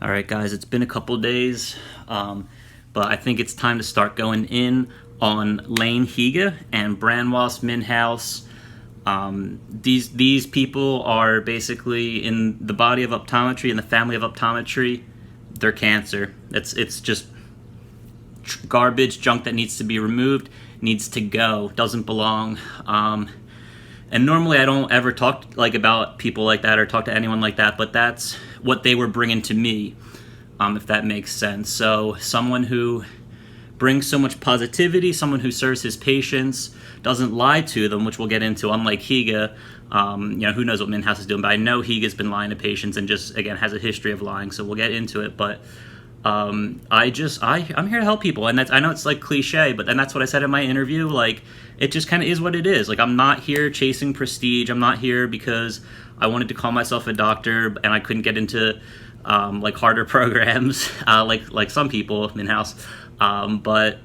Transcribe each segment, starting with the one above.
All right, guys, it's been a couple days, but I think it's time to start going in on Lane Higa and Branwas Minhas. These people are basically in the body of optometry, in the family of optometry. They're cancer. It's just garbage, junk that needs to be removed, needs to go, doesn't belong. And normally I don't ever talk about people like that or talk to anyone like that, but that's what they were bringing to me, if that makes sense. So someone who brings so much positivity, someone who serves his patients, doesn't lie to them, which we'll get into, unlike Higa. Who knows what Minhas is doing, but I know Higa's been lying to patients and just, again, has a history of lying, so we'll get into it. But I'm here to help people, and I know it's like cliche, but then that's what I said in my interview. Like, it just kind of is what it is. Like, I'm not here chasing prestige. I'm not here because I wanted to call myself a doctor and I couldn't get into harder programs like some people in house. But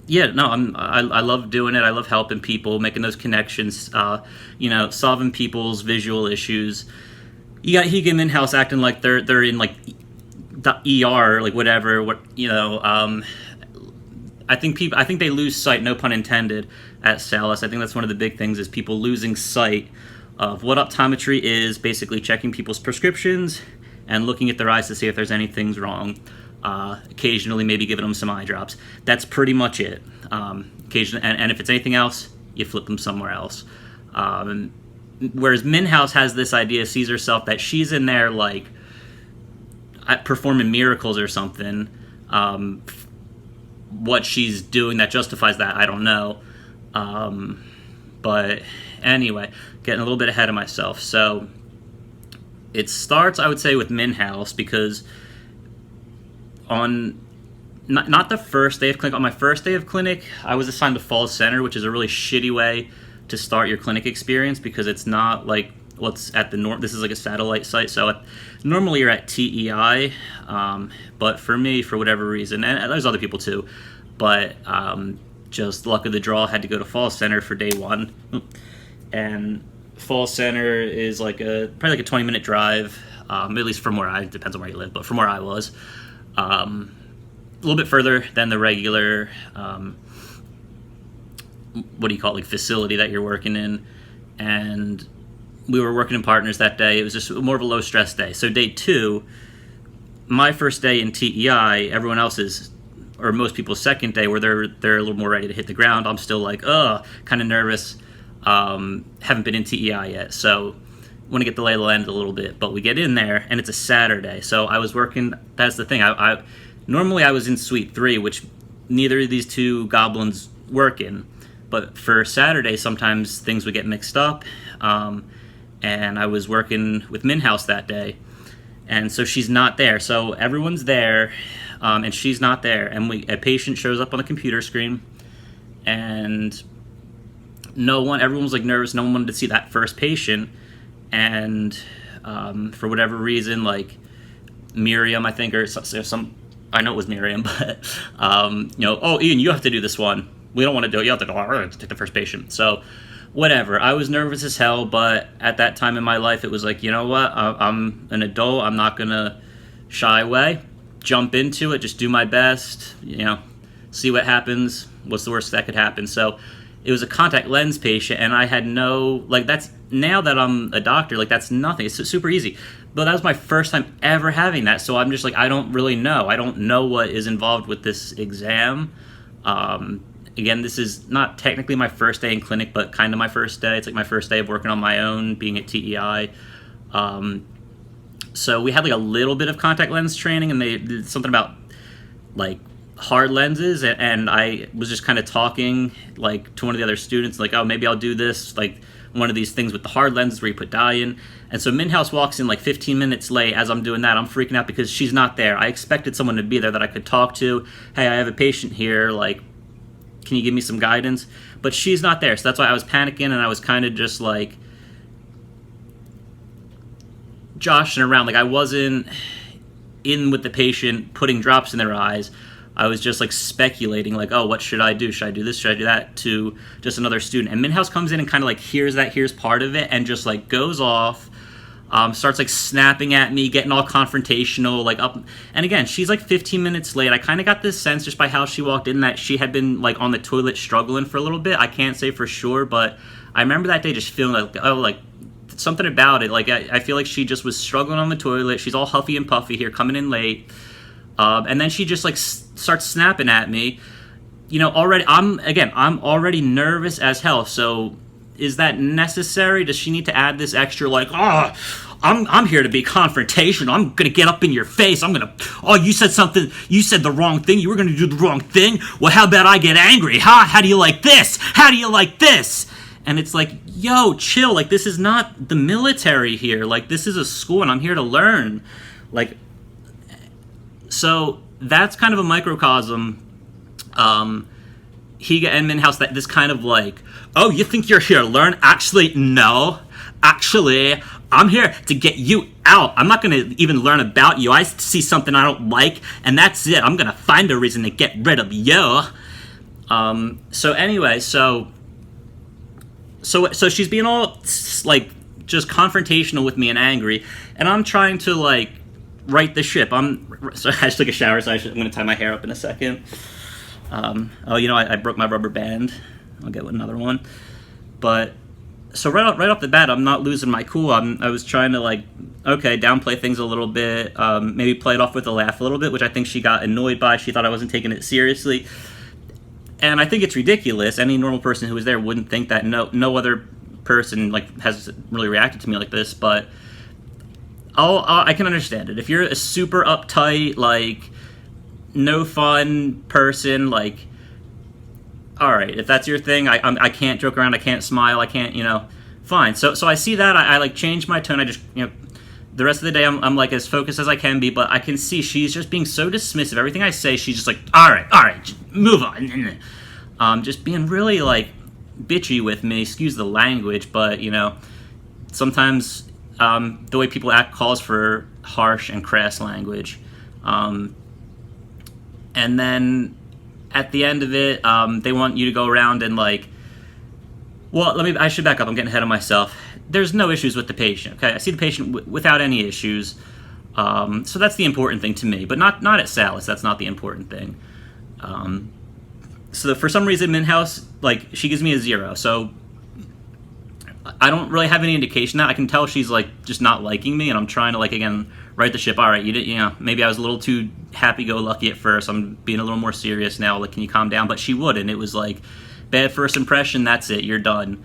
yeah, no, I love doing it. I love helping people, making those connections. Solving people's visual issues. You got Higa in-house acting like they're in the ER, whatever. I think they lose sight, no pun intended, at Salus. I think that's one of the big things, is people losing sight of what optometry is, basically checking people's prescriptions and looking at their eyes to see if there's anything wrong. Occasionally maybe giving them some eye drops. That's pretty much it. Occasionally, and if it's anything else, you flip them somewhere else. Whereas Minhas has this idea, sees herself that she's in there performing miracles or something. What she's doing that justifies that, I don't know. But anyway, getting a little bit ahead of myself. So it starts, I would say, with Minhas, because on not the first day of clinic, on my first day of clinic, I was assigned to Falls Center, which is a really shitty way to start your clinic experience, because it's not like what's at the north. This is like a satellite site, so normally you're at TEI, but for me, for whatever reason, and there's other people too, but just luck of the draw, had to go to Falls Center for day one. And Falls Center is probably a 20-minute drive, at least from it depends on where you live, but from where I was, a little bit further than the regular facility that you're working in. And we were working in partners that day. It was just more of a low stress day. So day two, my first day in TEI, everyone else's, or most people's second day, where they're a little more ready to hit the ground. I'm still kind of nervous. Haven't been in TEI yet, so want to get the lay of the land a little bit. But we get in there, and it's a Saturday. So I was working. That's the thing. I normally I was in Suite 3, which neither of these two goblins work in. But for Saturday, sometimes things would get mixed up. And I was working with Minhas that day, and so she's not there. So everyone's there, and she's not there. And a patient shows up on the computer screen, and everyone was nervous. No one wanted to see that first patient, and for whatever reason, Miriam, I think, or some, I know it was Miriam, but oh, Ian, you have to do this one. We don't want to do it. You have to go take the first patient. So whatever. I was nervous as hell, but at that time in my life, it was you know what? I'm an adult. I'm not going to shy away. Jump into it. Just do my best. See what happens. What's the worst that could happen? So it was a contact lens patient, and I had that's, now that I'm a doctor, that's nothing. It's super easy. But that was my first time ever having that. So I'm just I don't really know. I don't know what is involved with this exam. Again, this is not technically my first day in clinic, but kind of my first day. It's my first day of working on my own, being at TEI. So we had a little bit of contact lens training, and they did something about hard lenses, and I was just kind of talking to one of the other students, oh, maybe I'll do this, one of these things with the hard lenses where you put dye in. And so Minhas walks in 15 minutes late. As I'm doing that, I'm freaking out because she's not there. I expected someone to be there that I could talk to. Hey, I have a patient here, can you give me some guidance? But she's not there, so that's why I was panicking, and I was kind of just joshing around. I wasn't in with the patient, putting drops in their eyes. I was just speculating, oh, what should I do? Should I do this? Should I do that? To just another student. And Minhas comes in and kind of hears part of it, and just goes off starts like snapping at me, getting all confrontational, like up. And again, she's like 15 minutes late. I kind of got this sense just by how she walked in that she had been like on the toilet struggling for a little bit. I can't say for sure, but I remember that day just feeling like, oh, like something about it. Like I feel like she just was struggling on the toilet. She's all huffy and puffy here, coming in late. And then she just like starts snapping at me. You know, already I'm already nervous as hell. So is that necessary? Does she need to add this extra like, oh, I'm here to be confrontational. I'm gonna get up in your face. Oh, you said something. You said the wrong thing. You were gonna do the wrong thing. Well, how about I get angry? Huh? How do you like this? How do you like this? And it's like, yo, chill. Like, this is not the military here. Like, this is a school, and I'm here to learn. Like, so that's kind of a microcosm. Higa and Minhas, that this kind of like, oh, you think you're here to learn? Actually, no. Actually, I'm here to get you out. I'm not going to even learn about you. I see something I don't like, and that's it. I'm going to find a reason to get rid of you. So anyway, so she's being all like just confrontational with me and angry, and I'm trying to like right the ship. So I just took a shower, so I'm going to tie my hair up in a second. I broke my rubber band. I'll get another one. But so right off the bat, I'm not losing my cool. I was trying to like, okay, downplay things a little bit, maybe play it off with a laugh a little bit, which I think she got annoyed by. She thought I wasn't taking it seriously, and I think it's ridiculous. Any normal person who was there wouldn't think that. No other person like has really reacted to me like this. But I can understand it. If you're a super uptight, like no fun person, like, all right, if that's your thing, I can't joke around, I can't smile, I can't, fine. So I see that, I like change my tone, I just, the rest of the day I'm like as focused as I can be, but I can see she's just being so dismissive. Everything I say, she's just like, all right, just move on. Just being really like bitchy with me, excuse the language, but sometimes the way people act calls for harsh and crass language. And then at the end of it, they want you to go around and like, well, I should back up. I'm getting ahead of myself. There's no issues with the patient. Okay, I see the patient without any issues. So that's the important thing to me, but not at Salus. That's not the important thing. So for some reason, Minhas, like, she gives me a 0. So I don't really have any indication that. I can tell she's like just not liking me, and I'm trying to like again right the ship. All right, maybe I was a little too happy-go-lucky at first. I'm being a little more serious now. Like, can you calm down? But she wouldn't. It was like bad first impression. That's it. You're done.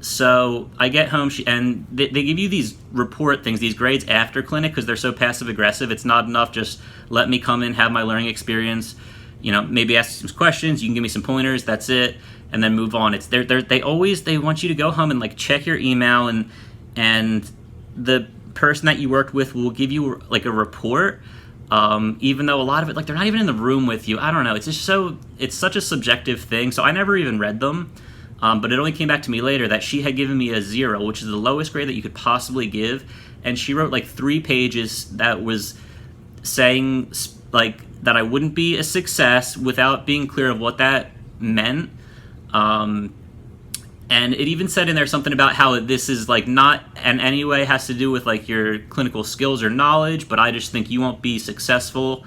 So I get home, and they give you these report things, these grades after clinic, because they're so passive-aggressive. It's not enough just let me come in, have my learning experience, maybe ask some questions, you can give me some pointers, that's it, and then move on. It's they want you to go home and like check your email, and the person that you worked with will give you like a report, even though a lot of it, like, they're not even in the room with you. I don't know, it's such a subjective thing. So I never even read them. But it only came back to me later that she had given me a 0, which is the lowest grade that you could possibly give. And she wrote like 3 pages that was saying like that I wouldn't be a success without being clear of what that meant. And it even said in there something about how this is like not in any way has to do with like your clinical skills or knowledge, but I just think you won't be successful.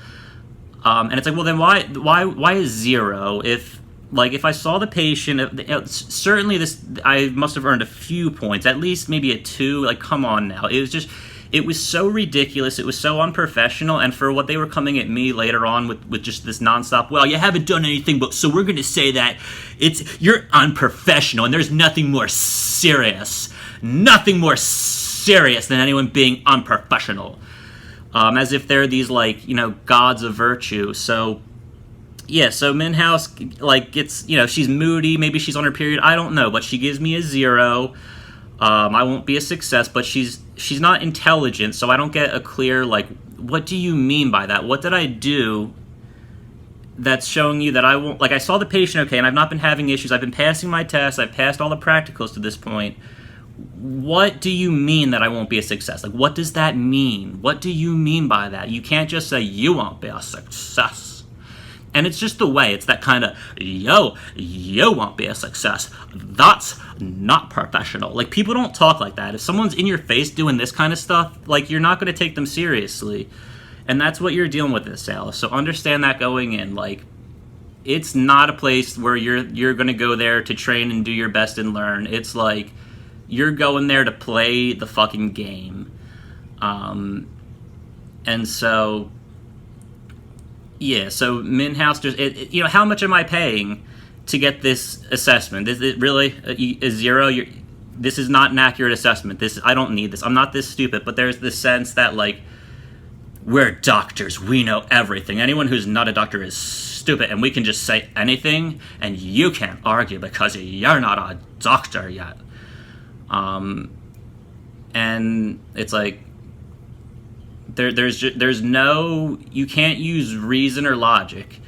And it's like, well, then why is 0? If I saw the patient, certainly I must have earned a few points, at least maybe a 2. Like, come on now. It was so ridiculous. It was so unprofessional. And for what they were coming at me later on with just this nonstop, well, you haven't done anything, but so we're going to say that you're unprofessional, and there's nothing more serious than anyone being unprofessional. As if they're these like, gods of virtue. So yeah, so Minhas, like, gets, she's moody, maybe she's on her period, I don't know, but she gives me a 0. I won't be a success, but she's not intelligent, so I don't get a clear, like, what do you mean by that? What did I do that's showing you that I won't, like, I saw the patient okay, and I've not been having issues, I've been passing my tests, I've passed all the practicals to this point. What do you mean that I won't be a success? Like, what does that mean? What do you mean by that? You can't just say you won't be a success. And it's just the way. It's that kind of, yo, you won't be a success. That's not professional. Like, people don't talk like that. If someone's in your face doing this kind of stuff, like, you're not going to take them seriously. And that's what you're dealing with at Salus. So understand that going in. Like, it's not a place where you're going to go there to train and do your best and learn. It's like, you're going there to play the fucking game. And so... yeah, so Minhas, how much am I paying to get this assessment? It really is zero. This is not an accurate assessment. I don't need this. I'm not this stupid. But there's this sense that, like, we're doctors. We know everything. Anyone who's not a doctor is stupid, and we can just say anything, and you can't argue because you're not a doctor yet. And it's like, there's no, you can't use reason or logic.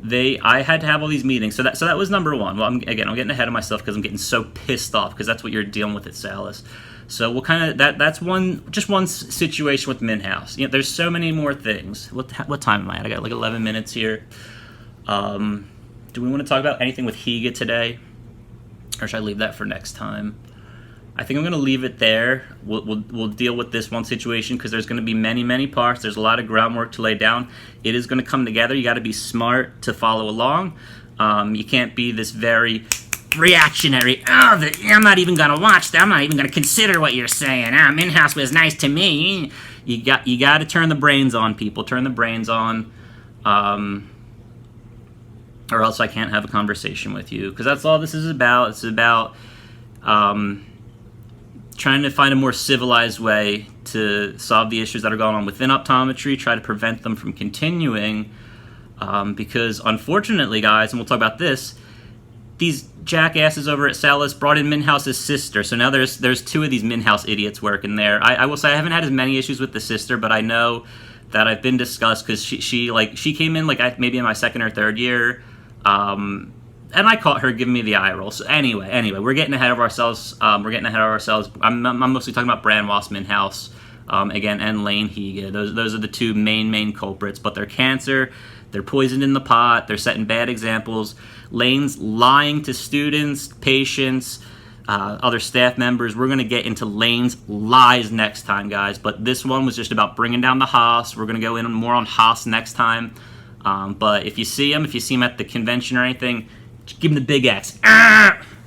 I had to have all these meetings, so that was number one. Well, I'm getting ahead of myself because I'm getting so pissed off, because that's what you're dealing with at Salus. So we'll kind of that's one situation with Minhas. There's so many more things. What time am I at? I got like 11 minutes here. Do we want to talk about anything with Higa today, or should I leave that for next time? I think I'm going to leave it there. We'll deal with this one situation because there's going to be many parts. There's a lot of groundwork to lay down. It is going to come together. You got to be smart to follow along. You can't be this very reactionary. Oh, I'm not even going to watch that. I'm not even going to consider what you're saying. Minhas was nice to me. You got to turn the brains on, people. Turn the brains on, or else I can't have a conversation with you. Because that's all this is about. It's about trying to find a more civilized way to solve the issues that are going on within optometry, try to prevent them from continuing, because unfortunately, guys, and we'll talk about this, these jackasses over at Salus brought in Minhas' sister, so now there's two of these Minhas idiots working there. I will say I haven't had as many issues with the sister, but I know that I've been discussed because she came in like maybe in my second or third year, and I caught her giving me the eye roll. So anyway, we're getting ahead of ourselves. I'm mostly talking about Brandwas Minhas, again, and Lane Higa. Those are the two main culprits. But they're cancer. They're poisoned in the pot. They're setting bad examples. Lane's lying to students, patients, other staff members. We're going to get into Lane's lies next time, guys. But this one was just about bringing down the Haas. We're going to go in more on Haas next time. But if you see him at the convention or anything, just give him the big X.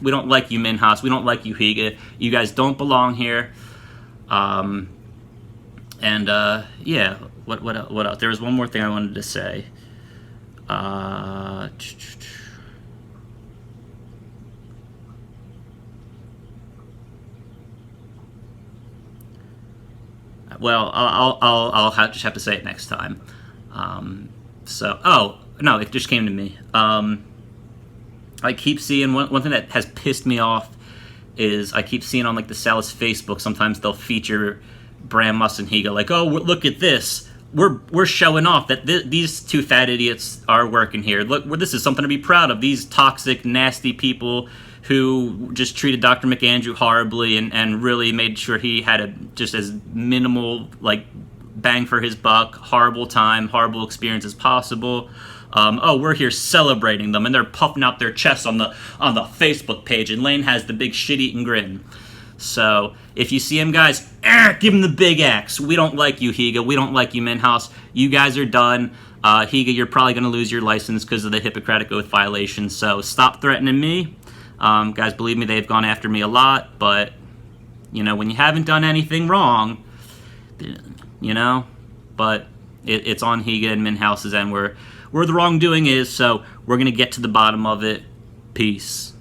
We don't like you, Minhas. We don't like you, Higa. You guys don't belong here. Yeah. What else? There was one more thing I wanted to say. Well, I'll just have to say it next time. Oh no, it just came to me. I keep seeing one thing that has pissed me off is I keep seeing on like the Salus Facebook, sometimes they'll feature Brandwas and Higa, like, oh, look at this. We're showing off that these two fat idiots are working here. Look, this is something to be proud of. These toxic, nasty people who just treated Dr. McAndrew horribly and really made sure he had just as minimal, like, bang for his buck, horrible time, horrible experience as possible. We're here celebrating them, and they're puffing out their chests on the Facebook page, and Lane has the big shit-eating grin. So if you see him, guys, give him the big X. We don't like you, Higa. We don't like you, Minhas. You guys are done. Higa, you're probably going to lose your license because of the Hippocratic Oath violation. So stop threatening me. Guys, believe me, they've gone after me a lot. But, when you haven't done anything wrong, but it's on Higa and Minhas's end where the wrongdoing is. So we're going to get to the bottom of it. Peace.